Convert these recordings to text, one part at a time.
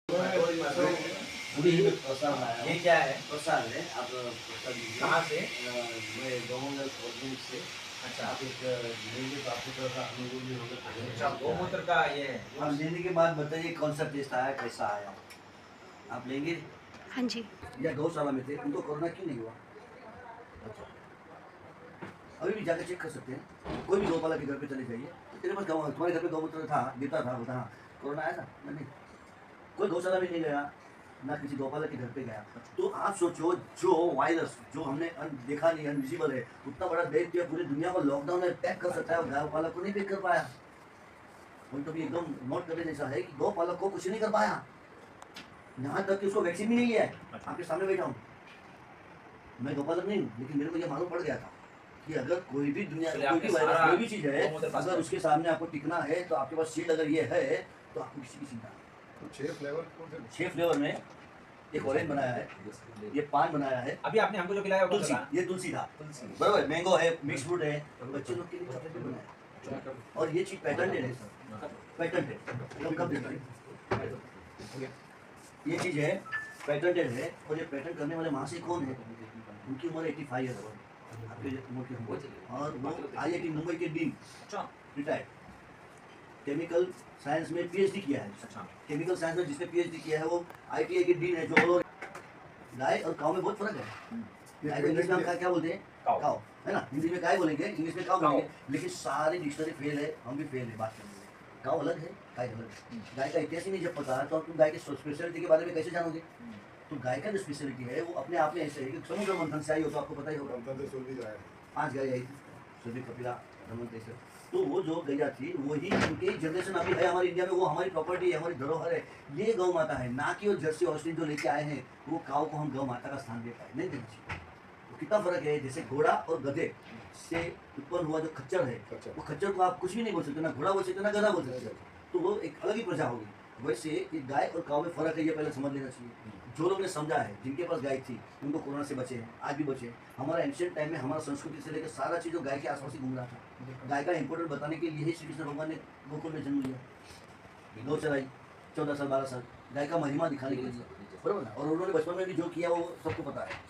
ये क्या है? प्रसाद है। आप प्रसाद लीजिए। कहाँ से? मैं गौमूत्र ऑर्गेनिक से। अच्छा, आप एक लेंगे तो आपको थोड़ा सा अनुभव भी होगा। अच्छा, गौमूत्र का ये है। आप लेने के बाद बताइए कौन सा टेस्ट आया, कैसा आया। आप लेंगे? हाँ जी। या गौशाला में थे, उनको कोरोना क्यों नहीं हुआ? अच्छा, अभी भी जाकर चेक कर सकते हैं। कोई भी गौपाला के घर पे चले जाइए, तो तेरे पास तुम्हारे घर पे गौमूत्र था, देता था, बोलता हाँ कोरोना आया था? नहीं। कोई गौशाला में नहीं गया, ना किसी गौपालक के घर पे गया। तो आप सोचो, जो वायरस जो हमने देखा नहीं, अनविजिबल है, उतना बड़ा दैत्य पूरी दुनिया को लॉकडाउन में पैक कर सकता है, और गौपालक को नहीं पैक कर पाया। पॉइंट तो भी एकदम नोट करने जैसा है कि गौपालक को कुछ नहीं कर पाया, यहाँ तक कि उसको वैक्सीन भी नहीं लिया है। आपके सामने बैठा हूँ, मैं गौपालक नहीं हूँ, लेकिन मेरे को यह मालूम पड़ गया था कि अगर कोई भी दुनिया कोई भी वायरस कोई भी चीज़ है, अगर उसके सामने आपको टिकना है, तो आपके पास शील्ड अगर ये है, तो आपको किसी की चिंता नहीं। तो 6 फ्लेवर में एक ऑरेंज बनाया है, ये पान बनाया है, अभी आपने हमको जो खिलाया वो तुलसी, ये तुलसी था, बराबर, मैंगो है, मिक्स फ्रूट है, बच्चे लोग के लिए चॉकलेट भी बनाया है। और ये चीज पैटर्न है, पैटर्न है, ये चीज है पैटर्न है। और ये पैटर्न करने वाले महाशय कौन है? उनकी उम्र 85 है, आपके उम्र की उम्र, और वो IIT मुंबई के डीन, रिटायर्ड, केमिकल साइंस में PhD किया है। केमिकल साइंस में जिसने PhD किया है वो IIT के डीन है। जो गाय और काऊ में बहुत फर्क है। गाय को इंग्लिश में हम क्या बोलते हैं? काऊ, है ना? हिंदी में गाय बोलेंगे, इंग्लिश में काऊ बोलेंगे, लेकिन सारी डिक्शनरी फेल है, हम भी फेल है बात करने में। काऊ अलग है, गाय अलग है। गाय का इतिहास ही नहीं जब पता है, तो तुम गाय की स्पेशलिटी के बारे में कैसे जानोगे? तो गाय का जो स्पेशलिटी है वो अपने आप में ऐसे है कि समुद्र मंथन से आई हो, तो आपको पता ही होगा। 5 गाय आई थी, सुधी, कपिला, धनवंत, ऐसे। तो वो जो गैया थी वही उनकी जनरेशन अभी है हमारे इंडिया में, वो हमारी प्रॉपर्टी है, हमारी धरोहर है। ये गौ माता है, ना कि वो जर्सी हॉस्टिन जो लेके आए हैं, वो काऊ को हम गौ माता का स्थान दे पाए, नहीं देना चाहिए। तो कितना फर्क है, जैसे घोड़ा और गधे से उत्पन्न हुआ जो खच्चर है, वो खच्चर को आप कुछ भी नहीं बोल सकते, ना घोड़ा बोल सकते, ना गधा बोल सकते, तो वो एक अलग ही प्रजा होगी। वैसे ये गाय और काऊ में फर्क है, ये पहले समझ लेना चाहिए। जो लोग ने समझा है, जिनके पास गाय थी, उनको कोरोना से बचे हैं, आज भी बचे हैं। हमारा एंशिएंट टाइम में हमारा संस्कृति से लेकर सारा चीज़ जो गाय के आसपास ही घूम रहा था। गाय का इंपोर्टेंट बताने के लिए ही श्री कृष्ण भगवान ने गोकुल में जन्म लिया, गौ चराई 14 साल 12 साल, गाय का महिमा दिखाने के लिए, बराबर ना? और उन्होंने बचपन में भी जो किया वो सबको पता है।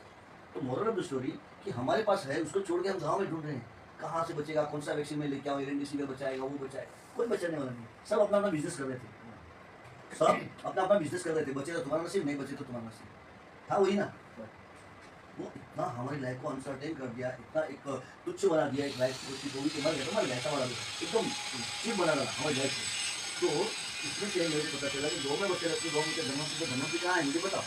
तो मोरल ऑफ द स्टोरी कि हमारे पास है, उसको छोड़ के हम गाँव में ढूंढ रहे हैं, कहाँ से बचेगा, कौन सा वैक्सीन में लेके आओ, रेमडेसिविर बचाएगा, वो बचाएगा, कोई बचाने वाला नहीं। सब अपना अपना बिजनेस कर रहे थे, सब अपना अपना बिजनेस कर रहे थे। बचे तो तुम्हारा नसीब, नहीं बचे तो तुम्हारा नसीब था, वही ना। वो इतना हमारी लाइफ को अनसर्टेन कर दिया, इतना एक तुच्छ बना दिया, एक लाइफ को कि गोभी के मर गया तो मर गया, ऐसा बना दिया, एकदम चीप बना डाला हमारी लाइफ को। तो इसमें से मुझे पता चला कि गौ में बच्चे रहते, गौ के धनवंती कहाँ है मुझे बताओ।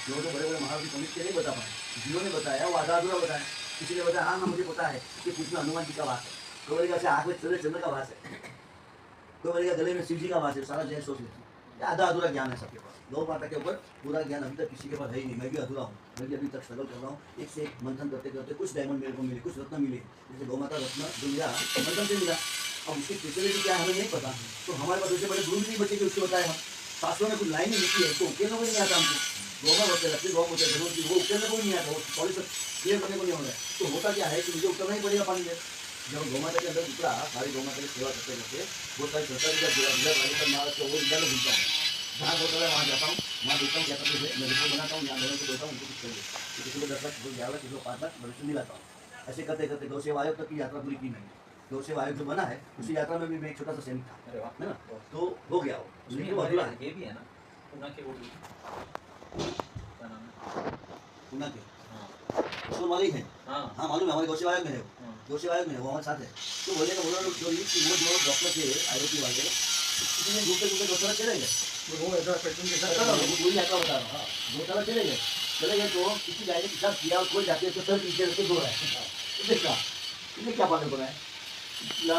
जो बड़े बड़े महाराज पंडित के नहीं बता पाए, जिन्होंने बताया वो आधा अधूरा बताया। किसी ने बताया हाँ मुझे पता है कि कुछ में हनुमान जी का वास है, कोई बोलेगा से आँख में चंद्र का वास है, कोई बोलेगा गले में शिव जी का वास है। सारा जैन सोच लेते, आधा अधूरा ज्ञान है सबके पास। गौ माता के ऊपर पूरा ज्ञान अभी तक किसी के पास है ही नहीं। मैं भी अधूरा हूँ, मैं भी अभी तक स्ट्रगल कर रहा हूँ। एक से एक मंथन करते करते कुछ डायमंड मेरे को मिले, कुछ रत्न मिले। जैसे गौ माता रत्न जो मिला मंथन से मिला, अब उसकी स्पेशलिटी क्या है हमें नहीं पता। तो हमारे पास ऐसे बड़े गुरु भी नहीं बचे कि उसको बताए हम। शास्त्रों में कुछ लाइन ही लिखी है तो उकेलने को नहीं आता हमको। गौ में बच्चे रखते, गौ बच्चे धनों की, वो उकेलने को नहीं आता, वो पॉलिश क्लियर करने को नहीं हो रहा है। तो होता क्या है कि मुझे उतरना ही पड़ेगा पानी में। जब गौ माता के अंदर उतरा, सारी गौ माता की सेवा करते करते बहुत सारी सरकारी का महाराज को वो इंडिया में घूमता हूँ, जहाँ गौशाला है वहाँ जाता हूँ, वहाँ देखता हूँ क्या करते हैं, मैं रिपोर्ट बनाता हूँ, यहाँ लोगों को बोलता हूँ उनको कुछ करिए। तो किसी को 10 लाख, किसी को 11 लाख, किसी को 5 लाख भविष्य मिलाता हूँ। ऐसे करते करते गौ सेवा आयोग तक की यात्रा पूरी की मैंने। गौ सेवा आयोग जो बना है उसी यात्रा में भी मैं एक छोटा सा सैनिक था, है ना। तो हो गया वो, लेकिन वो अधूरा है। ये भी है ना पूना के, वो क्या नाम है, पूना के हाँ उसको मालिक है, हाँ हाँ मालूम है, हमारे गौ सेवा आयोग में है, गौ सेवा आयोग में है, वो हमारे साथ है। तो बोले कि वो जो डॉक्टर थे IIT वाले, किसी ने घूमते घूमते गौशाला चले गए, वो ऐसा पैटर्न के साथ वही यात्रा बता रहा हूँ। हाँ, गौशाला चले गए तो किसी गाय ने पिशाब किया और कोई जाके उसको सर पीछे रख के धो रहा है। तो देखा इन्हें क्या पागल बना है,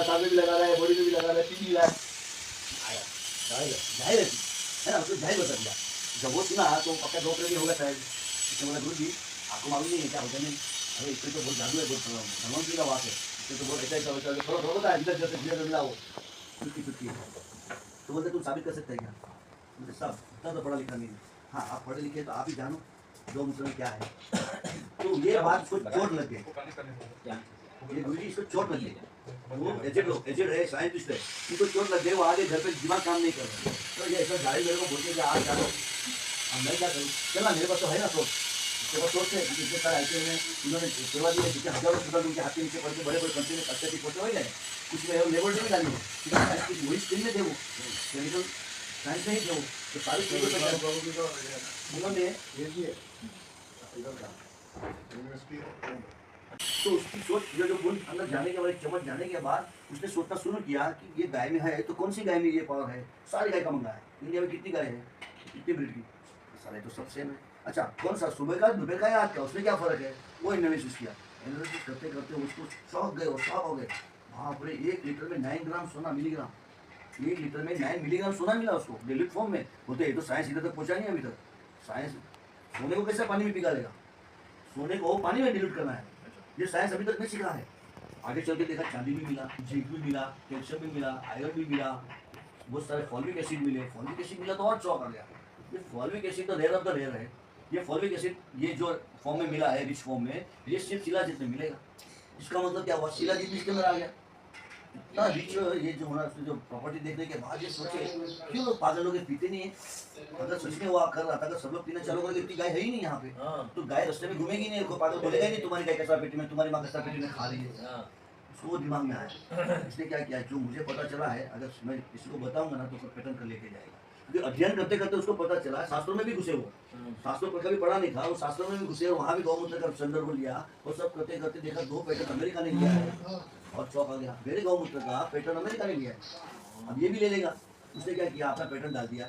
सामने भी लगा रहा है, बॉडी में भी लगा रहा है, पी भी रहा है, आया जाहिर है ना, उसको जाहिर बता दिया। जब वो सुना तो पक्का दो भी होगा शायद। इसने बोला गुरु जी आपको मालूम नहीं है क्या होता नहीं? अरे इसमें तो बहुत जादू है, बहुत धनवंती का वास है, इसमें तो बहुत ऐसा ऐसा होता है, थोड़ा थोड़ा होता है, धीरे धीरे मिला वो चुटकी चुटकी। तो बोलते तुम साबित कर सकते हैं क्या? मुझे सब इतना तो पढ़ा लिखा नहीं है। हाँ आप पढ़े लिखे तो आप ही जानो गौ मूत्र में क्या है। तो ये बात उसको चोट लग गई। क्या ये गुरुजी इसको चोट लग गई, वो एजेड है, साइंटिस्ट है, इनको चोट लग गई, वो आगे घर पे दिमाग काम नहीं कर रहा, तो ये ऐसा गाड़ी मेरे को बोलते कि आज जाओ, अब मैं क्या करूँ, चला मेरे पास तो है ना सोच, उसके पास सोच है कि इतने सारे आईपीएल में इन्होंने सेवा दी है, जितने हजारों स्टूडेंट उनके हाथ के नीचे पढ़ के बड़े बड़े कंपनी में अच्छे फोटो हो गए, कुछ में लेबोरेटरी में डाली है, वही स्ट्रीम में थे वो, केमिकल साइंस में ही थे वो, तो सारी चीज़ों पर उन्होंने तो उसकी सोच जो गुण अंदर जाने के बाद, चमक जाने के बाद उसने सोचना शुरू किया कि ये गाय में है तो कौन सी गाय में ये पावर है, सारी गाय का मंगा है, इंडिया में कितनी गाय है, कितनी ब्रीड की, सारे तो सब सेम है, अच्छा कौन सा सुबह का दोपहर का या आज का, उसमें क्या फर्क है, वो एनालिसिस किया, एनालिसिस करते करते उसको शौक गए और शौक हो गए, बाप रे 1 लीटर में 9 ग्राम सोना मिलीग्राम, 1 लीटर में 9 मिलीग्राम सोना मिला उसको डिलीट फॉर्म में, बोलते ये तो साइंस इधर तक पहुंचा नहीं अभी तक, साइंस सोने को कैसे पानी में पिघा लेगा, सोने को पानी में डिलीट करना है, ये साइंस अभी तक नहीं सीखा है, आगे चल के देखा चांदी भी मिला, जिंक भी मिला, कैल्शियम भी मिला, आयरन भी मिला, बहुत सारे फॉलिक एसिड मिले, फॉलिक एसिड मिला तो और चौंक आ गया, ये फॉलिक एसिड तो रेयर ऑफ द रेयर है, ये फॉलिक एसिड ये जो फॉर्म में मिला है रिच फॉर्म में, ये सिर्फ शिलाजीत में मिलेगा, इसका मतलब क्या हुआ, शिलाजीत इसके अंदर आ गया, इतना रिच ये जो होना, जो प्रॉपर्टी देखने के बाद ये सोचे क्यों लोग पागल लोग पीते नहीं है, अगर सच में वो कर रहा था, अगर सब लोग पीना चालू करके, इतनी गाय है ही नहीं यहाँ पे, तो गाय रास्ते में घूमेगी नहीं, कोई पागल बोलेगा ही नहीं तुम्हारी गाय कचरा पेटी में, तुम्हारी माँ कचरा पेटी में खा रही है, उसको दिमाग में आया, इसने क्या किया, जो मुझे पता चला है अगर मैं किसी को बताऊंगा ना तो पैटर्न कर लेके जाएगा, क्योंकि अध्ययन करते करते उसको पता चला, शास्त्रों में भी घुसे वो, शास्त्रों पर कभी पढ़ा नहीं था, वो शास्त्रों में भी घुसे, वहाँ भी गौमूत्र का संदर्भ लिया, और सब करते करते देखा 2 पैटर्न अमेरिका ने लिया है, और चौंक आ गया, मेरे गौमूत्र का पैटर्न अमेरिका ने लिया है, अब ये भी ले लेगा, उसने क्या किया, अपना पैटर्न डाल दिया,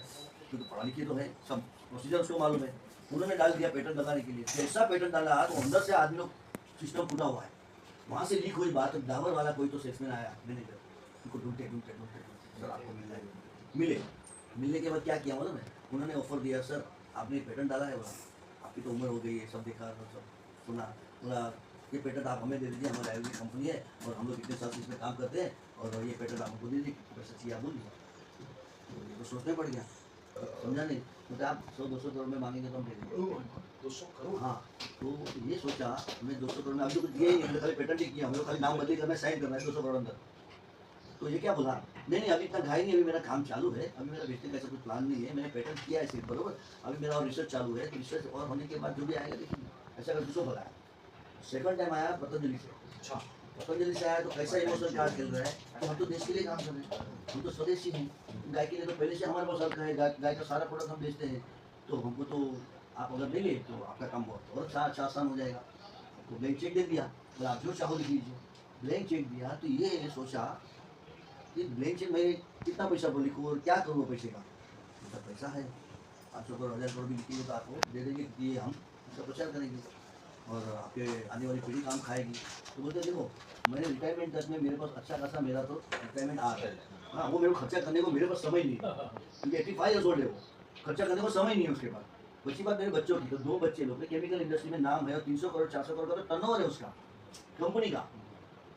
क्योंकि पढ़ा लिखे तो है, सब प्रोसीजर उसको मालूम है, उन्होंने डाल दिया पैटर्न लगाने के लिए, जैसा पैटर्न डाला तो अंदर से आदमी लोग सिस्टम टूटा हुआ है, वहाँ से लीक हुई बात, डावर वाला कोई तो सेल्समैन आया मैनेजर, उनको ढूंढते सर आपको मिल जाएगा, मिलने के बाद क्या किया मालूम है, उन्होंने ऑफर दिया, सर आपने पैटर्न डाला है, बोला आपकी तो उम्र हो गई है, सब देखा सब सुना, बोला ये पैटर्न आप हमें दे दीजिए, हमारी आयुर्वेदिक कंपनी है और हम लोग इतने साल से इसमें काम करते हैं, और ये पैटर्न आपको दे दीजिए, पैसा चाहिए आप बोलिए, तो ये तो सोचने पड़ गया, समझा नहीं, तो आप 100-200 करोड़ में मांगेंगे तो हम दे देंगे, 200 करोड़, हाँ, तो ये सोचा मैं 200 करोड़ में, अभी तो कुछ दिया ही नहीं, हमने खाली पैटर्न ही किया, हमें खाली नाम बदली करना है, साइन करना है 200 करोड़ अंदर, तो ये क्या बोला, नहीं अभी इतना घाई नहीं, अभी मेरा काम चालू है, अभी मेरा बेचने का ऐसा कुछ प्लान नहीं है, मैंने पैटर्न किया है सिर्फ, बरोबर, अभी मेरा और रिसर्च चालू है, तो रिसर्च और होने के बाद जो भी आएगा देखिए, ऐसा कर दूसरों बताया, सेकंड टाइम आया पतंजलि से, अच्छा पतंजलि से आया तो कैसा इमोशनल कार्ड खेल रहा है, तो हम तो देश के लिए काम कर रहे हैं, हम तो स्वदेशी हैं, गाय के लिए तो पहले से हमारे पास हल्का है, गाय का सारा प्रोडक्ट हम बेचते हैं, तो हमको तो आप अगर ले ले तो आपका काम बहुत और अच्छा आसान हो जाएगा, तो ब्लैंक चेक दे दिया, तो आप जो चाहो लिख लीजिए, ब्लैंक चेक दिया, तो ये सोचा कि ब्लैंक चेक मैं कितना पैसा लिखूँ और क्या करूँ पैसे का, तो पैसा है 500 करोड़ 1000 करोड़ भी लिखेंगे तो आपको दे देंगे कि ये हम इसका प्रचार करेंगे और आपके आने वाली पीढ़ी काम खाएगी, तो बोलते देखो मैंने रिटायरमेंट तक में मेरे पास अच्छा खासा मेरा तो रिटायरमेंट आ रहा है, हाँ वो मेरे को खर्चा करने को मेरे पास समय नहीं है, क्योंकि 85 ईयर्स ओल्ड है वो, खर्चा करने को समय नहीं है उसके पास, बच्ची बात मेरे बच्चों की, तो 2 बच्चे लोग केमिकल इंडस्ट्री में नाम है और 300 करोड़ 400 करोड़ का तो टर्नओवर है उसका कंपनी का,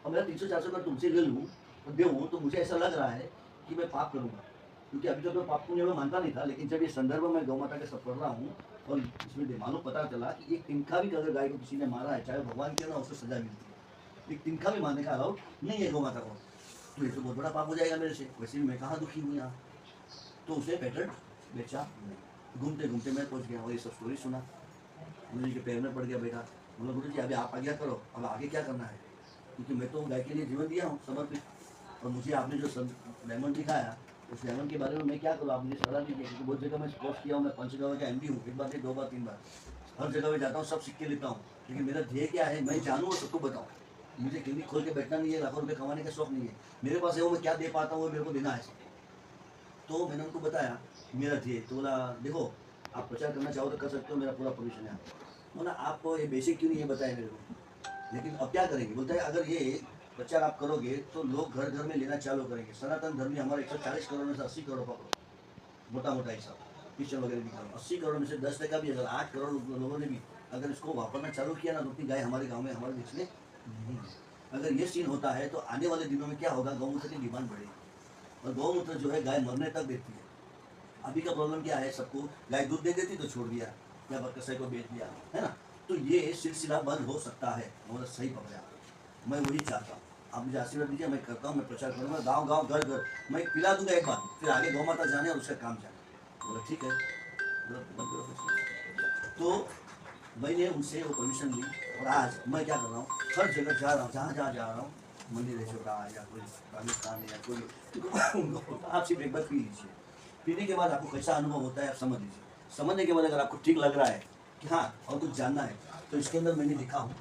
और मेरा 300-400 करोड़ तुमसे ले लूँ और दूँ तो मुझे ऐसा लग रहा है कि मैं पाप करूँगा, क्योंकि अभी तक मैं पाप पुण्य में मानता नहीं था, लेकिन जब ये संदर्भ में गौ माता के सब पढ़ रहा हूँ और इसमें मालूम पता चला कि एक तिनका भी अगर गाय को किसी ने मारा है, चाहे भगवान के ना उसको सजा मिलती है, एक तिनका भी मारने का अलाउड नहीं है गौ माता को, तो ये तो बहुत बड़ा पाप हो जाएगा मेरे से, वैसे भी मैं कहाँ दुखी हूँ यहाँ, तो उसे पैटर्न बेचा, घूमते घूमते मैं पहुँच गया और ये सब स्टोरी सुना, गुरु जी के पैर में पड़ गया बेटा, बोला गुरु जी अभी आप आज्ञा करो, अब आगे क्या करना है, क्योंकि मैं तो गाय के लिए जीवन दिया हूँ समर्पित, और मुझे आपने जो डायमंड दिखाया उस डायमंड के बारे में मैं क्या करूँ, आप मुझे सलाह दीजिए, क्योंकि बहुत जगह मैं कोर्स किया हूँ, मैं पंचगव्य का MD हूँ, 1 बार नहीं 2 बार 3 बार, हर जगह में जाता हूँ, सब सीख के लेता हूँ, लेकिन मेरा ध्येय क्या है, मैं जानूँ और सबको बताऊँ, मुझे क्लिनिक खोल के बैठना नहीं है, लाखों रुपये कमाने का शौक नहीं है, मेरे पास है वो मैं क्या दे पाता हूँ वो मेरे को देना है, तो मैंने उनको बताया मेरा ध्येय, तो बोला देखो आप प्रचार करना चाहो तो कर सकते हो, मेरा पूरा परमिशन है, बोला आपको ये बेसिक क्यों नहीं है बताया मेरे को, लेकिन अब क्या करेंगे, बोलता है अगर ये प्रचार आप करोगे तो लोग घर घर में लेना चालू करेंगे, सनातन धर्मी हमारे 140 करोड़ में से 80 करोड़ पकड़ो, मोटा मोटा हिसाब क्रिश्चन वगैरह भी करो, 80 करोड़ में से 10% भी अगर 8 करोड़ लोगों ने भी अगर इसको वापरना चालू किया ना, तो उतनी गाय हमारे गाँव में हमारे देश में नहीं है, अगर ये सीन होता है तो आने वाले दिनों में क्या होगा, गौमूत्र की डिमांड बढ़ेगी, और गौमूत्र जो है गाय मरने तक देती है, अभी का प्रॉब्लम क्या है, सबको गाय दूध दे देती तो छोड़ दिया या बकसाई को बेच दिया है ना, तो ये सिलसिला बंद हो सकता है, मतलब सही पकड़ा, मैं वही चाहता हूँ। आप मुझे आशीर्वाद दीजिए, मैं करता हूँ, मैं प्रचार करूँगा गांव गांव घर घर, मैं पिला दूंगा एक बार, फिर आगे गौ माता जाने और उसका काम जाने। बोला ठीक है। तो मैंने उनसे वो परमिशन ली और आज मैं क्या कर रहा हूँ, हर जगह जा रहा हूँ, जहाँ जहाँ जा रहा हूँ, मंदिर है छोटा या कोई पाकिस्तान है या कोई उनको आप सिर्फ एक बार पी लीजिए। पीने के बाद आपको कैसा अनुभव होता है आप समझ लीजिए। समझने के बाद अगर आपको ठीक लग रहा है कि हाँ और कुछ जानना है, तो इसके अंदर मैंने लिखा हूँ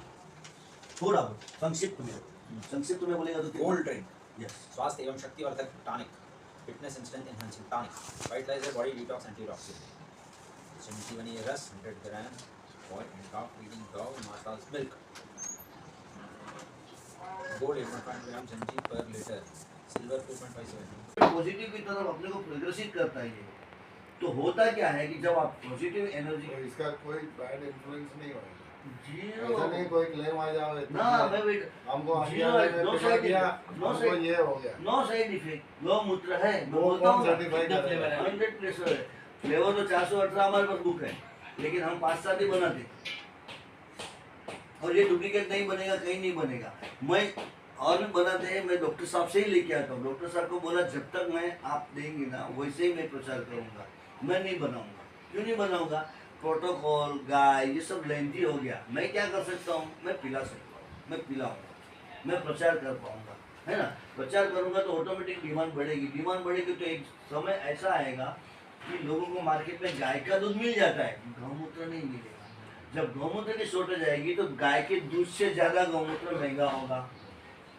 थोड़ा बहुत संक्षिप्त में बोलेगा तो कोल्ड ड्रिंक, यस, स्वास्थ्य एवं शक्तिवर्धक tonic, fitness and strength enhancing tonic, vitalizer body detox antioxidant, Sanjivani रस 100 ग्राम, boiled and top feeding cow matas milk, gold 8.5 ग्राम संजीव पर लीटर, सिल्वर 2.57। पॉजिटिव की तरफ अपने को प्रदर्शित करता है ये। तो होता क्या है कि जब आप पॉजिटिव एनर्जी तो इसका कोई बैड इन्फ्लुएंस नहीं होगा। जीरो ऐसा नहीं कोई क्लेम आ जाओ ना, मैं वेट हमको zero no no side side दिया, नो हमको साइड ये हो गया। नो साइड इफेक्ट, गौमूत्र है, मैं वो बोलता कौन हूँ सर्टिफाई कितना करेगा? फ्लेवर है? 100 प्लेसर है। फ्लेवर तो 418 हमारे पास बुक है, लेकिन हम 5-7 ही बनाते, और ये डुप्लीकेट नहीं बनेगा, कहीं नहीं बनेगा। मैं और भी बनाते हैं, मैं डॉक्टर साहब से ही लेके आता हूँ। डॉक्टर साहब को बोला जब तक मैं आप देंगे ना वैसे ही मैं प्रचार करूँगा, मैं नहीं बनाऊँगा। क्यों नहीं बनाऊँगा? प्रोटोकॉल गाय ये सब लेंथी हो गया। मैं क्या कर सकता हूँ, मैं पिला सकता हूँ, मैं पिलाऊँगा, मैं प्रचार कर पाऊँगा, है ना। प्रचार करूँगा तो ऑटोमेटिक डिमांड बढ़ेगी, डिमांड बढ़ेगी तो एक समय ऐसा आएगा कि लोगों को मार्केट में गाय का दूध मिल जाता है, गौमूत्र नहीं मिलेगा। जब गौमूत्र की शॉर्टेज आएगी तो गाय के दूध से ज़्यादा गौमूत्र महंगा होगा।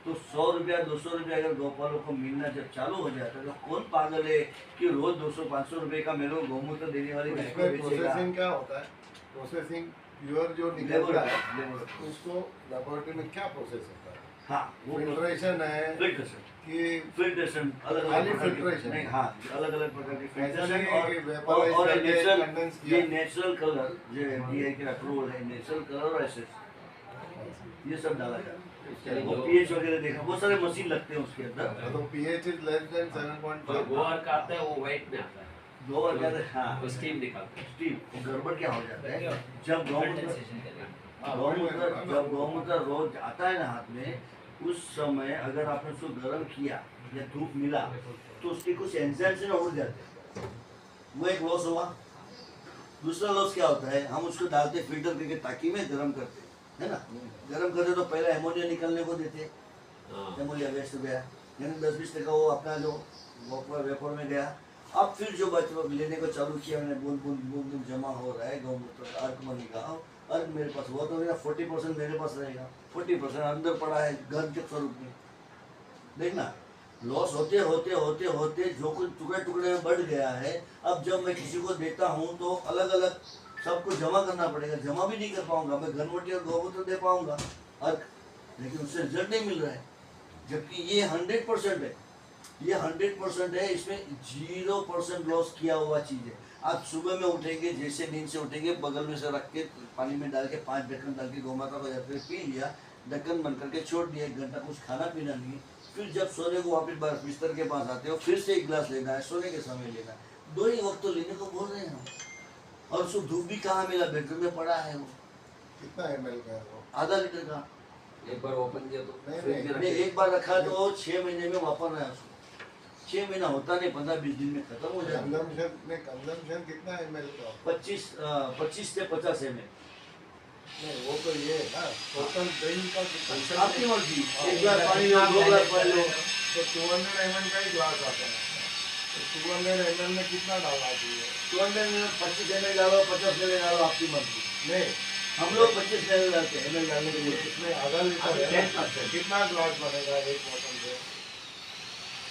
तो 100 रुपया 200 रुपया अगर गौपालों को मिलना जब चालू हो जाता है तो कौन पागल है कि रोज 200-500 रुपए का मेरे को गौमूत्र देने वाली गाय को इसमें बेचेगा। प्रोसेसिंग क्या होता है? प्रोसेसिंग प्योर जो लेबर निकलता है लेबर उसको लेबोरेटरी में क्या प्रोसेस होता है? हाँ वो फिल्ट्रेशन है फिल्ट्रेशन कि फिल्ट्रेशन अलग खाली अलग filtration? नहीं, हाँ अलग अलग प्रकार की ऐसा फिल्ट्रेशन नहीं है कि और vaporize करके नेचुरल condense ये किया। नेचुरल कलर जो एफडीआई के अप्रूवल है, नेचुरल कलर और एसेस ये सब डाला जाता है। वो पीएच वगैरह देखा, बहुत सारे मशीन लगते हैं उसके अंदर। तो pH is less than 7.5। गोबर का आता है वो वाइट में आता है, दो बार कहते हैं हाँ वो स्टीम निकालते हैं। स्टीव गड़बड़ क्या हो जाता है जब गौमूत्र जब गौमूत्र रोज आता है ना हाथ में, उस समय अगर आपने उसको गर्म किया या धूप मिला तो उसके कुछ एंजाइम से ना उड़ जाते हैं, वो एक लॉस हुआ। दूसरा लॉस क्या होता है, हम उसको डालते फिल्टर करके ताकि में गर्म करते है ना। गर्म करते तो पहले एमोनिया निकलने को देते, एमोनिया वेस्ट गया, यानी 10-20% वो अपना जो वेपर में गया। अब फिर जो बच लेने को चालू किया मैंने, बूंद बूंद बूंद बूंद जमा हो रहा है गौमूत्र अर्क मनी का, अर्क मेरे पास वो तो मेरा 40% मेरे पास रहेगा, 40% अंदर पड़ा है घर के स्वरूप में। देखना लॉस होते होते होते होते जो कुछ टुकड़े टुकड़े में बढ़ गया है। अब जब मैं किसी को देता हूँ तो अलग अलग सबको जमा करना पड़ेगा, जमा भी नहीं कर पाऊंगा मैं, घनवटी और गौमूत्र दे पाऊंगा अर्क, लेकिन उससे रिजल्ट नहीं मिल रहा है। जबकि ये 100% है, ये 100% है, इसमें 0% लॉस किया हुआ चीज़ है। आप सुबह में उठेंगे, जैसे नींद से उठेंगे बगल में से रख के पानी में डाल के 5 ढक्कन डाल के गौ माता को जाकर पी लिया, ढक्कन बंद करके छोड़ दिया, 1 घंटा कुछ खाना पीना नहीं। फिर जब सोने को वापस बिस्तर के पास आते हो फिर से 1 गिलास लेना है, सोने के समय लेना है, 2 ही वक्त तो लेने को बोल रहे हैं हम। और उसको धूप भी कहाँ मिला, बेडरूम में पड़ा है वो, कितना ml का है वो? आधा लीटर का। एक बार ओपन किया तो नहीं, फ्रिज में मैंने रखे। एक बार रखा तो 6 महीने में वापरना है उसको, 6 महीना होता नहीं, 15-20 दिन में खत्म हो जाएगा। कंजम्पशन कितना ml का होता 25 से 50 ml। है? नहीं वो तो ये है ना टोटल ड्रिंक का कितना? आपकी मर्जी, 1 ग्लास पानी लो, 2 ग्लास पानी लो। तो 200 ml का ही ग्लास आता है, तो 200 ml में कितना डालना चाहिए? 200 में 25 ml डालो, 50 ml डालो, आपकी मर्जी। नहीं हम लोग 25 ml डालते हैं, ml डालने के लिए। इसमें आधा लीटर है ना? कितना ग्लास बनेगा एक बोतल से?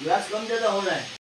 ग्लास कम ज़्यादा होना है।